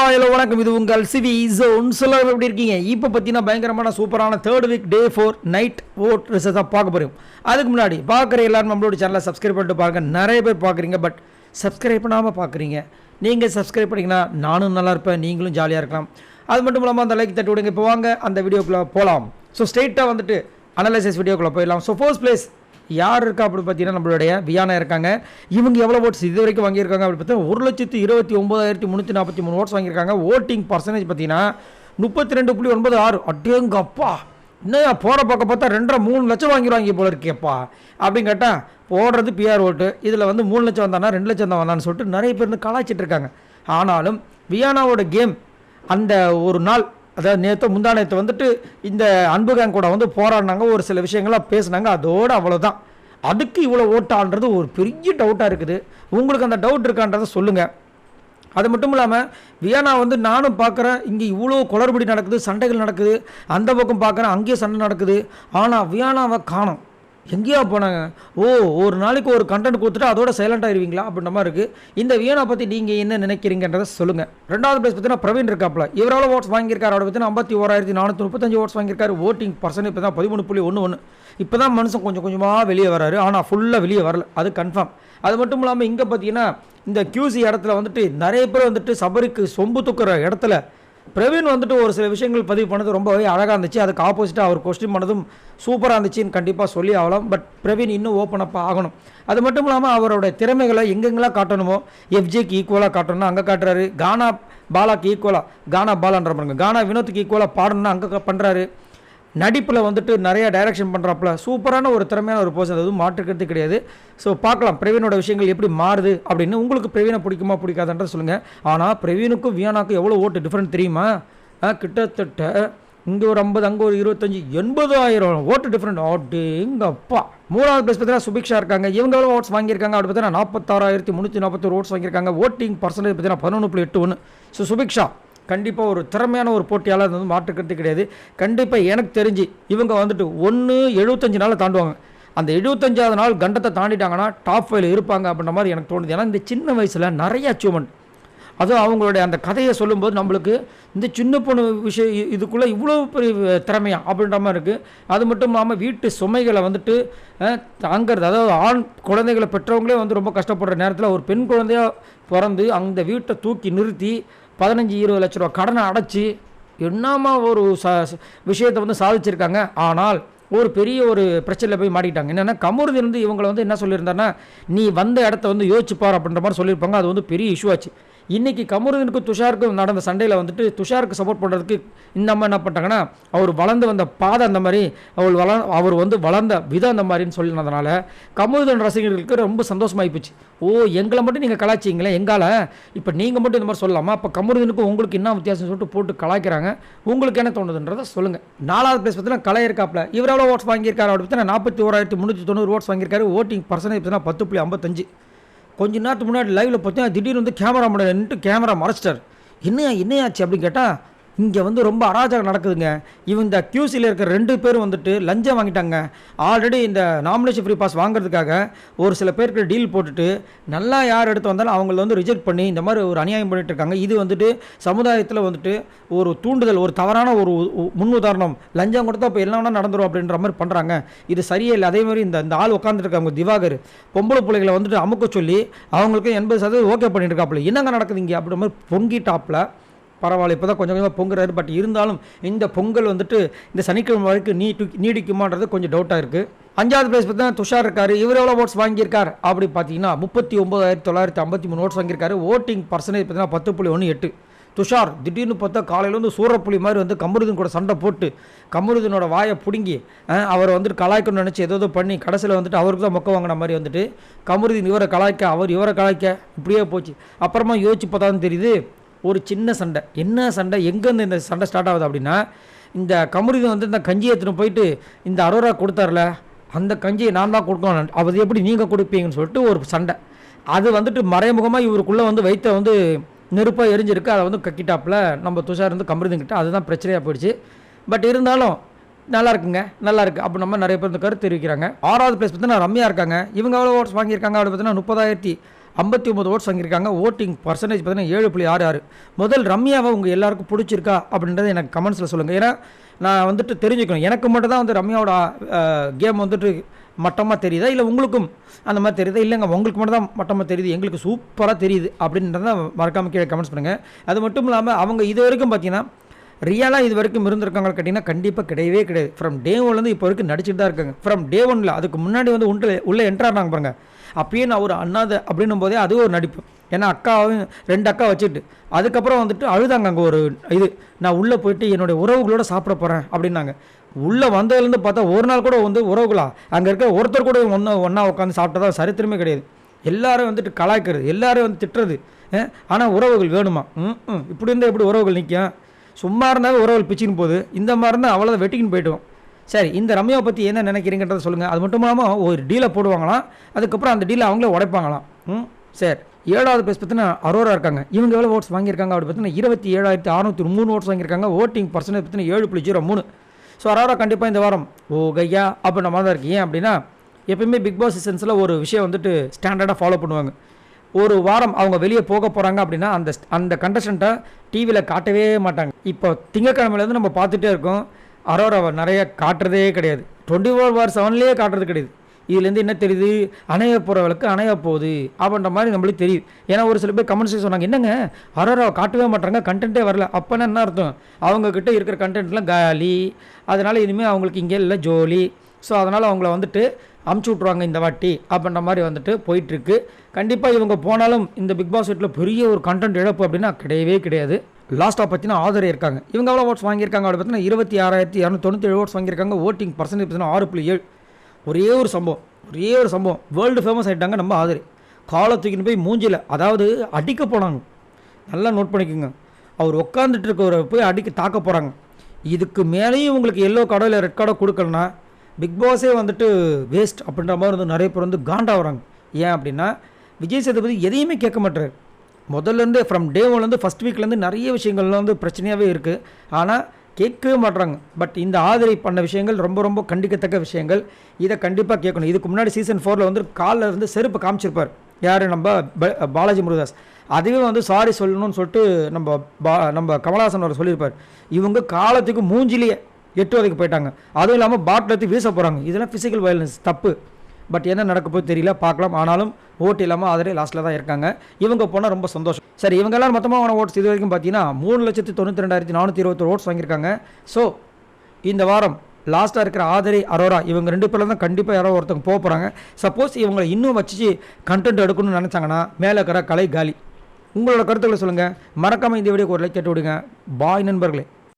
Hello வணக்கம். இது உங்கள் சிவி ஜோன். சொல்ல எப்படி இருக்கீங்க? இப்போ பார்த்தீங்கன்னா பயங்கரமான சூப்பரான தேர்ட் வீக் டே 4 நைட் ஓட் ரிசல்ட்டாக பார்க்க போகிறோம். அதுக்கு முன்னாடி பார்க்குற எல்லாரும் நம்மளோட சேனலை சப்ஸ்கிரைப் பண்ணிட்டு பாருங்கள். நிறைய பேர் பார்க்குறீங்க, பட் சப்ஸ்கிரைப் பண்ணாமல் பார்க்குறீங்க. நீங்கள் சப்ஸ்கிரைப் பண்ணிங்கன்னா நானும் நல்லா இருப்பேன், நீங்களும் ஜாலியாக இருக்கலாம். அது மட்டும் இல்லாமல் அந்த லைக் தட்டி விடுங்க. இப்போ வாங்க அந்த வீடியோக்குள்ளே போகலாம். ஸோ ஸ்ட்ரெயிட்டாக வந்துட்டு அனலைசிஸ் வீடியோக்குள்ளே போயிடலாம். ஸோ ஃபர்ஸ்ட் பிளேஸ் யார் இருக்கா அப்படி பார்த்தீங்கன்னா நம்மளுடைய வியானா இருக்காங்க. இவங்க எவ்வளோ ஓட்ஸ் இது வரைக்கும் வாங்கியிருக்காங்க அப்படி பார்த்தா 1,29,343 ஓட்ஸ் வாங்கியிருக்காங்க. ஓட்டிங் பர்சன்டேஜ் பார்த்தீங்கன்னா 32.96. அட்டேங்கப்பா, இன்னும் போகிற பக்கம் பார்த்தா 2.5-3 லட்சம் வாங்கிடுவாங்க போல இருக்கேப்பா அப்படின்னு கேட்டால், போடுறது பிஆர் ஓட்டு. இதில் வந்து 3 லட்சம் வந்தானா 2 லட்சம் தான் வந்தான்னு சொல்லிட்டு நிறைய பேர் வந்து கலாய்ச்சிட்டு இருக்காங்க. ஆனாலும் வியானாவோட கேம் அந்த ஒரு நாள், அதாவது நேற்று முந்தா நேற்று வந்துட்டு இந்த அன்புகாங் கூட வந்து போராடினாங்க, ஒரு சில விஷயங்கள்லாம் பேசினாங்க, அதோடு அவ்வளோதான். அதுக்கு இவ்வளோ ஓட்டான்றது ஒரு பெரிய டவுட்டாக இருக்குது. உங்களுக்கு அந்த டவுட் இருக்கான்றதை சொல்லுங்கள். அது மட்டும் இல்லாமல் வியானா வந்து நானும் பார்க்குறேன், இங்கே இவ்வளோ குளறுபடி நடக்குது, சண்டைகள் நடக்குது. அந்த பக்கம் பார்க்குறேன், அங்கேயும் சண்டை நடக்குது. ஆனால் வியானாவை காணோம், எங்கேயா போனாங்க? ஒரு நாளைக்கு ஒரு கண்டென்ட் கொடுத்துட்டு அதோட சைலண்ட் ஆயிருவீங்களா அப்படின்ற மாதிரி இருக்குது. இந்த வியானா பற்றி நீங்கள் என்ன நினைக்கிறீங்கன்றதை சொல்லுங்கள். ரெண்டாவது பிளேஸ் பார்த்தீங்கன்னா பிரவீன் இருக்காப்புல. இவரால் ஓட்ஸ் வாங்கியிருக்காரு. அவரை பார்த்தீங்கன்னா 51,435 ஓட்ஸ் வாங்கியிருக்காரு. ஓட்டிங் பர்சன்ட் இப்போ தான் 13.11. இப்போ தான் மனுஷன் கொஞ்சம் கொஞ்சமாக வெளியே வராரு, ஆனால் ஃபுல்லாக வெளியே வரல, அது கன்ஃபார்ம். அது மட்டும் இல்லாமல் இங்கே பார்த்தீங்கன்னா இந்த QC இடத்துல வந்துட்டு நிறைய பேர் வந்துட்டு சபரிக்கு சொம்பு தூக்குற இடத்துல பிரவீன் வந்துட்டு ஒரு சில விஷயங்கள் பதிவு பண்ணது ரொம்பவே அழகாக இருந்துச்சு. அதுக்கு ஆப்போசிட்டாக அவர் கொஸ்டின் பண்ணதும் சூப்பராக இருந்துச்சுன்னு கண்டிப்பாக சொல்லி ஆகலாம். பட் பிரவீன் இன்னும் ஓப்பன் அப் ஆகணும். அது மட்டும் இல்லாமல் அவரோட திறமைகளை எங்கெங்கெல்லாம் காட்டணுமோ, FJக்கு ஈக்குவலாக காட்டணும்னா அங்கே காட்டுறாரு. கானா பாலாக்கு ஈக்குவலாக, கானா பாலான்ற பாருங்க, கானா வினோத்துக்கு ஈக்குவலாக பாடணும்னா அங்கே பண்ணுறாரு. நடிப்பில் வந்துட்டு நிறைய டைரக்ஷன் பண்ணுறாப்புல சூப்பரான ஒரு திறமையான ஒரு பர்சன், அதுவும் மாற்றுக்கிறது கிடையாது. ஸோ பார்க்கலாம் பிரவீனோட விஷயங்கள் எப்படி மாறுது அப்படின்னு. உங்களுக்கு பிரவீனை பிடிக்குமா பிடிக்காதுன்ற சொல்லுங்கள். ஆனால் பிரவீனுக்கும் வியானாக்கும் எவ்வளோ ஓட்டு டிஃப்ரெண்ட் தெரியுமா? கிட்டத்தட்ட இங்கே ஒரு 50, அங்கே ஒரு 25, 80,000 ஓட்டு டிஃப்ரெண்ட். அப்படிங்கப்பா. மூணாவது பிளேஸ் பார்த்தீங்கன்னா சுபிக்ஷா இருக்காங்க. இவங்க எவ்வளோ ஓட்ஸ் வாங்கியிருக்காங்க அப்படி பார்த்தீங்கன்னா 46,341 ஓட்ஸ் வாங்கியிருக்காங்க. ஓட்டிங் பர்சன்டேஜ் பார்த்தீங்கன்னா 11.81. ஸோ சுபிக்ஷா கண்டிப்பாக ஒரு திறமையான ஒரு போட்டியாளர் வந்து மாற்றுக்கிறது கிடையாது. கண்டிப்பாக எனக்கு தெரிஞ்சு இவங்க வந்துட்டு 75 நாளில் தாண்டுவாங்க. அந்த 75வது நாள் கண்டத்தை தாண்டிட்டாங்கன்னா டாப் 5 இருப்பாங்க அப்படின்ற மாதிரி எனக்கு தோணுது. ஏன்னா இந்த சின்ன வயசில் நிறைய அச்சீவ்மெண்ட், அதுவும் அவங்களுடைய அந்த கதையை சொல்லும்போது நம்மளுக்கு இந்த சின்ன பொண்ணு விஷயம் இதுக்குள்ளே இவ்வளோ பெரிய திறமையா அப்படின்ற மாதிரி இருக்குது. அது மட்டும் இல்லாமல் வீட்டு சுமைகளை வந்துட்டு தாங்கிறது, அதாவது ஆண் குழந்தைகளை பெற்றவங்களே வந்து ரொம்ப கஷ்டப்படுற நேரத்தில் ஒரு பெண் குழந்தையாக பிறந்து அந்த வீட்டை தூக்கி நிறுத்தி 15-20 லட்ச ரூபா கடனை அடைச்சி என்னமா ஒரு விஷயத்தை வந்து சாதிச்சிருக்காங்க. ஆனால் ஒரு பெரிய ஒரு பிரச்சனையில் போய் மாட்டிக்கிட்டாங்க. என்னென்னா கமருதீன் வந்து இவங்களை வந்து என்ன சொல்லியிருந்தாருன்னா, நீ வந்த இடத்த வந்து யோசிச்சுப்பார் அப்படின்ற மாதிரி சொல்லியிருப்பாங்க. அது வந்து பெரிய இஷ்யூ ஆச்சு. இன்றைக்கி கமருதீனுக்கும் துஷாருக்கும் நடந்த சண்டையில் வந்துட்டு துஷாருக்கு சப்போர்ட் பண்ணுறதுக்கு இந்த அம்மா என்ன பண்ணிட்டாங்கன்னா, அவர் வளர்ந்து வந்த பாதை அந்த மாதிரி, அவர் வந்து வளர்ந்த விதம் அந்த மாதிரின்னு சொல்லினதுனால கமருதீன் ரசிகர்களுக்கு ரொம்ப சந்தோஷமாகி போச்சு. எங்களை மட்டும் நீங்கள் கலாய்ச்சிங்களே, எங்கால இப்போ நீங்கள் மட்டும் இந்த மாதிரி சொல்லலாமா? அப்போ கமருதீனுக்கும் உங்களுக்கு என்ன வித்தியாசம் சொல்லிட்டு போட்டு கலாய்க்கிறாங்க. உங்களுக்கு என்ன தோணுதுன்றதை சொல்லுங்கள். நாலாவது பிளேஸ் பார்த்தீங்கன்னா கலை இருக்காப்புல. இவர் எவ்வளோ ஓட்ஸ் வாங்கியிருக்காரு அப்படி பார்த்தீங்கன்னா 41,390 ஓட்ஸ் வாங்கியிருக்காரு. ஓட்டிங் பர்சன்டேஜ் பார்த்தீங்கன்னா 10.55. கொஞ்ச நேரத்துக்கு முன்னாடி லைவில் பார்த்தீங்கன்னா திடீர்னு வந்து கேமரா முன்னாடி நின்று கேமரா மறைச்சிட்டார். என்னையாச்சு அப்படின்னு கேட்டால், இங்கே வந்து ரொம்ப அராஜகம் நடக்குதுங்க. இந்த QCயில் இருக்கிற 2 பேரும் வந்துட்டு லஞ்சம் வாங்கிட்டாங்க. ஆல்ரெடி இந்த நாமினேஷன் ஃப்ரீ பாஸ் வாங்குறதுக்காக ஒரு சில பேருக்கு டீல் போட்டுட்டு நல்லா யார் எடுத்து வந்தாலும் அவங்கள வந்து ரிஜெக்ட் பண்ணி இந்த மாதிரி ஒரு அநியாயம் பண்ணிட்டு இருக்காங்க. இது வந்துட்டு சமுதாயத்தில் வந்துட்டு ஒரு தூண்டுதல், ஒரு தவறான ஒரு முன் உதாரணம். லஞ்சம் கொடுத்தா இப்போ என்ன வேணால் நடந்துடும் அப்படின்ற மாதிரி பண்ணுறாங்க. இது சரியே இல்லை. அதே மாதிரி இந்த ஆள் உட்காந்துருக்காங்க திவாகர், பொம்பளை பிள்ளைகளை வந்துட்டு அமுக்க சொல்லி அவங்களுக்கு 80% ஓகே பண்ணிட்டு இருக்காப்புல. என்னங்க நடக்குது இங்கே அப்படின்ற மாதிரி பொங்கிட்டாப்புல. பரவாயில்ல, இப்போ தான் கொஞ்சம் கொஞ்சமாக பொங்குறாரு. பட் இருந்தாலும் இந்த பொங்கல் வந்துட்டு இந்த சனிக்கிழமை வரைக்கும் நீடிக்குமான்றது கொஞ்சம் டவுட்டாக இருக்குது. 5வது பிளேஸ் பார்த்தீங்கன்னா துஷார் இருக்கார். இவர் எவ்வளோ ஓட்ஸ் வாங்கியிருக்கார் அப்படி பார்த்தீங்கன்னா 39,953 ஓட்ஸ் வாங்கியிருக்காரு. ஓட்டிங் பர்சன்டேஜ் பார்த்தீங்கன்னா 10.18. துஷார் திடீர்னு பார்த்தா காலையில் வந்து சூரப்புலி மாதிரி வந்து கமருதீன் கூட சண்டை போட்டு கமருதீனோட வாயை பிடுங்கி அவரை வந்துட்டு கலாய்க்கணும்னு நினச்சி ஏதோ பண்ணி கடைசியில் வந்துட்டு அவருக்கு தான் மொக்க வாங்கின மாதிரி வந்துட்டு கமருதீன் இவரை கலாய்க்க, அவர் இவரை கலாய்க்க, இப்படியே போச்சு. அப்புறமா யோசிச்சு பார்த்தா தான் தெரியுது ஒரு சின்ன சண்டை. என்ன சண்டை, எங்கேருந்து இந்த சண்டை ஸ்டார்ட் ஆகுது அப்படின்னா, இந்த கமருதீன் வந்து இந்த கஞ்சி எடுத்துன்னு போயிட்டு இந்த அரோரா கொடுத்தார்ல, அந்த கஞ்சியை நான் தான் கொடுக்கணும், அது எப்படி நீங்கள் கொடுப்பீங்கன்னு சொல்லிட்டு ஒரு சண்டை. அது வந்துட்டு மறைமுகமாக இவருக்குள்ளே வந்து வைத்த வந்து நெருப்பாக எரிஞ்சிருக்கு. அதை வந்து கக்கிட்டாப்பில் நம்ம துஷார் வந்து கமருதீன் கிட்ட. அதுதான் பிரச்சனையாக போயிடுச்சு. பட் இருந்தாலும் நல்லா இருக்குங்க, நல்லா இருக்குது அப்போ நம்ம நிறைய பேர் இந்த கருத்து தெரிவிக்கிறாங்க. 6வது பிளேஸ் பார்த்தீங்கன்னா ரம்யா இருக்காங்க. இவங்க எவ்வளோ ஓட்ஸ் வாங்கியிருக்காங்க அப்படி பார்த்தீங்கன்னா 59 ஓட்ஸ் வாங்கியிருக்காங்க. ஓட்டிங் பர்சன்டேஜ் பார்த்தீங்கன்னா 7.66. முதல் ரம்யாவை உங்கள் எல்லாருக்கும் பிடிச்சிருக்கா அப்படின்றத எனக்கு கமெண்ட்ஸில் சொல்லுங்கள். ஏன்னா நான் வந்துட்டு தெரிஞ்சுக்கணும், எனக்கு மட்டும் தான் வந்து ரம்யாவோட கேம் வந்துட்டு மட்டமாக தெரியுதா, இல்லை உங்களுக்கும் அந்த மாதிரி தெரியுதா, இல்லைங்க உங்களுக்கு மட்டும் தான் மட்டமாக தெரியுது, எங்களுக்கு சூப்பராக தெரியுது அப்படின்றத மறக்காமல் கீழே கமெண்ட்ஸ் பண்ணுங்கள். அது மட்டும் இல்லாமல் அவங்க இது வரைக்கும் பார்த்தீங்கன்னா ரியலாக இது வரைக்கும் இருந்திருக்காங்க கேட்டிங்கன்னா கண்டிப்பாக கிடையவே கிடையாது. ஃப்ரம் டே ஒன்லேருந்து இப்போ வரைக்கும் நடிச்சுட்டு தான் இருக்காங்க. ஃப்ரம் டே ஒன்ல அதுக்கு முன்னாடி வந்து உள்ளே என்ட்ரானாங்க பாருங்க, அப்பயே நான் ஒரு அண்ணாத அப்படின்னும் போதே அது ஒரு நடிப்பு. ஏன்னா அக்காவும் 2 அக்கா வச்சுட்டு அதுக்கப்புறம் வந்துட்டு அழுதாங்க. அங்கே ஒரு இது, நான் உள்ளே போயிட்டு என்னுடைய உறவுகளோட சாப்பிட போகிறேன் அப்படின்னாங்க. உள்ளே வந்ததுலேருந்து பார்த்தா ஒரு நாள் கூட வந்து உறவுகளா அங்கே இருக்க ஒருத்தர் கூட ஒன்றா உட்காந்து சாப்பிட்டதா சரித்திரமே கிடையாது. எல்லாரும் வந்துட்டு கலாய்க்கிறது, எல்லாரும் வந்து திட்டுறது. ஆனால் உறவுகள் வேணுமா? இப்படி இருந்தால் எப்படி உறவுகள் நிற்கும்? சும்மா இருந்தாலும் உறவுகள் பிச்சுன்னு போகுது, இந்த மாதிரி இருந்தால் அவ்வளோதான் வெட்டிக்கின்னு போய்ட்டுவோம். சரி, இந்த ரம்யாவை பற்றி என்ன நினைக்கிறீங்கன்றதை சொல்லுங்கள். அது மட்டும் இல்லாமல் ஒரு டீலை போடுவாங்களாம், அதுக்கப்புறம் அந்த டீலை அவங்களே உடைப்பாங்களாம். சரி, 7வது பிளேஸ் பார்த்தீங்கன்னா அரோரா இருக்காங்க. இவங்க எவ்வளோ ஓட்ஸ் வாங்கியிருக்காங்க அப்படி பார்த்தீங்கன்னா 27,603 ஓட்ஸ் வாங்கியிருக்காங்க. ஓட்டிங் பர்சன்டேஜ் பார்த்தீங்கன்னா 7.03. ஸோ அரோரா கண்டிப்பாக இந்த வாரம் கையா அப்படின்ற மாதிரி தான் இருக்குது. ஏன் அப்படின்னா எப்பயுமே பிக் பாஸ் சீசன்ஸில் ஒரு விஷயம் வந்துட்டு ஸ்டாண்டர்டாக ஃபாலோ பண்ணுவாங்க. ஒரு வாரம் அவங்க வெளியே போக போகிறாங்க அப்படின்னா அந்த கண்டஸ்டண்ட்டை டிவியில் காட்டவே மாட்டாங்க. இப்போ திங்கக்கிழமையிலேருந்து நம்ம பார்த்துட்டே இருக்கோம், அரோராவை நிறைய காட்டுறதே கிடையாது. 24/7 காட்டுறது கிடையாது. இதுலேருந்து என்ன தெரியுது, அணைய போகிறவளுக்கு அணைய போகுது அப்படின்ற மாதிரி நம்மளுக்கு தெரியுது. ஏன்னா ஒரு சில பேர் கமெண்ட்ஸ் சொன்னாங்க, என்னங்க அரோராவை காட்டவே மாட்டாங்க, கண்டென்ட்டே வரல. அப்போனா என்ன அர்த்தம், அவங்கக்கிட்ட இருக்கிற கண்டென்ட்லாம் காலி, அதனால் இனிமேல் அவங்களுக்கு இங்கே இல்லை ஜோலி. ஸோ அதனால் அவங்கள வந்துட்டு அமுச்சு விட்ருவாங்க இந்த வாட்டி அப்படின்ற மாதிரி வந்துட்டு போயிட்டுருக்கு. கண்டிப்பாக இவங்க போனாலும் இந்த பிக் பாஸ் வீட்டில் பெரிய ஒரு கண்டென்ட் இழப்பு அப்படின்னா கிடையவே கிடையாது. லாஸ்ட்டாக பார்த்தீங்கன்னா ஆதரவு இருக்காங்க. இவங்க எவ்வளோ ஓட்ஸ் வாங்கியிருக்காங்க அப்படி பார்த்தீங்கன்னா 26,297 ஓட்ஸ் வாங்கியிருக்காங்க. ஓட்டிங் பர்சன்டேஜ் பார்த்தீங்கன்னா 6.7. ஒரே ஒரு சம்பவம் வேர்ல்டு ஃபேமஸ் ஆகிட்டாங்க நம்ம ஆதரி. காலை தூக்கின்னு போய் மூஞ்சில் அதாவது அடிக்க போனாங்க. நல்லா நோட் பண்ணிக்கோங்க, அவர் உட்காந்துட்டு இருக்கவரை போய் தாக்க போகிறாங்க. இதுக்கு மேலேயும் உங்களுக்கு எல்லோ கார்டோ இல்லை ரெட் கார்டோ கொடுக்கலன்னா பிக் பாஸே வந்துட்டு வேஸ்ட் அப்படின்ற மாதிரி வந்து நிறைய பேர் வந்து காண்டா வராங்க. ஏன் அப்படின்னா விஜய் சேதுபதி எதையுமே கேட்க மாட்டார். முதல்லேருந்து ஃப்ரம் டே ஒன்லேருந்து ஃபஸ்ட் வீக்லேருந்து நிறைய விஷயங்கள்லாம் வந்து பிரச்சனையாகவே இருக்குது, ஆனால் கேட்கவே மாட்டுறாங்க. பட் இந்த ஆதரி பண்ண விஷயங்கள் ரொம்ப ரொம்ப கண்டிக்கத்தக்க விஷயங்கள். இதை கண்டிப்பாக கேட்கணும். இதுக்கு முன்னாடி சீசன் 4 வந்து காலில் வந்து செருப்பு காமிச்சிருப்பார் யார், நம்ம பாலாஜி முருகதாஸ். அதுவே வந்து சாரி சொல்லணும்னு சொல்லிட்டு நம்ம கமலஹாசன் அவர் சொல்லியிருப்பார். இவங்க காலத்துக்கு மூஞ்சிலேயே 8 வரைக்கும் போயிட்டாங்க. அதுவும் இல்லாமல் பாட்டில் எடுத்து வீச போகிறாங்க. இதெல்லாம் ஃபிசிக்கல் வயலன்ஸ் தப்பு. பட் என்ன நடக்க போய் தெரியல, பார்க்கலாம். ஆனாலும் ஓட்டு இல்லாமல் ஆதரே லாஸ்ட்டில் தான் இருக்காங்க. இவங்க போனால் ரொம்ப சந்தோஷம். சரி, இவங்க எல்லாம் மொத்தமாக ஓட்ஸ் இது வரைக்கும் பார்த்தீங்கன்னா 3,92,421 ஓட்ஸ் வாங்கியிருக்காங்க. ஸோ இந்த வாரம் லாஸ்ட்டாக இருக்கிற ஆதரி அரோரா இவங்க 2 பேரில் தான் கண்டிப்பாக யாரோ ஒருத்தவங்க போக போகிறாங்க. சப்போஸ் இவங்களை இன்னும் வச்சு கண்டென்ட் எடுக்கணும்னு நினச்சாங்கன்னா மேலே இருக்கிற கலை காலி. உங்களோட கருத்துக்களை சொல்லுங்கள். மறக்காமல் இந்த வீடியோக்கு ஒரு லைக் கேட்டு விடுங்க. பாய் நண்பர்களே.